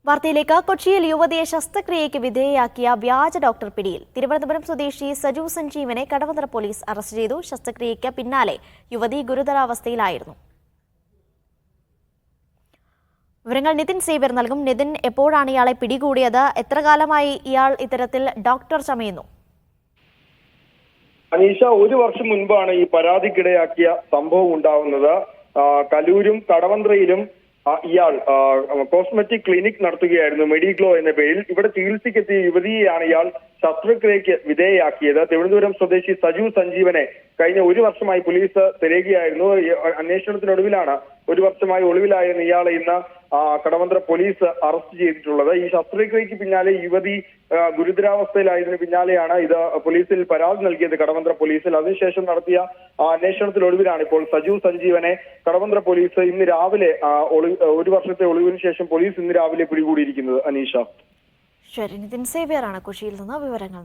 വാർത്തയിലേക്ക്. കൊച്ചിയിൽ യുവതിയെ ശസ്ത്രക്രിയയ്ക്ക് വിധേയയാക്കിയ വ്യാജ ഡോക്ടർ പിടിയിൽ. തിരുവനന്തപുരം സ്വദേശി സജു സഞ്ജീവനെ കടവന്ത്ര പോലീസ് അറസ്റ്റ് ചെയ്തു. ശസ്ത്രക്രിയയ്ക്ക് പിന്നാലെ യുവതി ഗുരുതരാവസ്ഥയിലായിരുന്നു. വിവരങ്ങൾ നിതിൻ സേവ്യർ നൽകും. നിതിൻ, എപ്പോഴാണ് ഇയാളെ പിടികൂടിയത്? എത്ര കാലമായി ഇയാൾ ഇത്തരത്തിൽ ഡോക്ടർ ചമയുന്നു? അനീഷ, ഒരു വർഷം മുൻപാണ് ഈ പരാതിക്കിടയാക്കിയ സംഭവം ഉണ്ടാവുന്നത്. കലൂരും കടവന്ത്രയിലും ഇയാൾ കോസ്മെറ്റിക് ക്ലിനിക് നടത്തുകയായിരുന്നു, മെഡിഗ്ലോ എന്ന പേരിൽ. ഇവിടെ ചികിത്സയ്ക്കെത്തിയ യുവതിയെയാണ് ഇയാൾ ശസ്ത്രക്രിയയ്ക്ക് വിധേയയാക്കിയത്. തിരുവനന്തപുരം സ്വദേശി സജു സഞ്ജീവനെ കഴിഞ്ഞ ഒരു വർഷമായി പോലീസ് തിരയുകയായിരുന്നു. അന്വേഷണത്തിനൊടുവിലാണ് ഒരു വർഷമായി ഒളിവിലായിരുന്ന ഇയാളെ ഇന്ന് കടവന്ത്ര പോലീസ് അറസ്റ്റ് ചെയ്തിട്ടുള്ളത്. ഈ ശസ്ത്രക്രിയയ്ക്ക് പിന്നാലെ യുവതി ഗുരുതരാവസ്ഥയിലായതിനു പിന്നാലെയാണ് ഇത് പോലീസിൽ പരാതി നൽകിയത്, കടവന്ത്ര പോലീസിൽ. അതിനുശേഷം നടത്തിയ അന്വേഷണത്തിനൊടുവിലാണ് ഇപ്പോൾ സജു സഞ്ജീവനെ കടവന്ത്ര പോലീസ് ഇന്ന് രാവിലെ ഒരു വർഷത്തെ ഒളിവിന് ശേഷം പോലീസ് ഇന്ന് രാവിലെ പിടികൂടിയിരിക്കുന്നത്. അനീഷ, ശരി, നിതിൻ സേവ്യറാണ് കൊച്ചിയിൽ നിന്ന് വിവരങ്ങൾ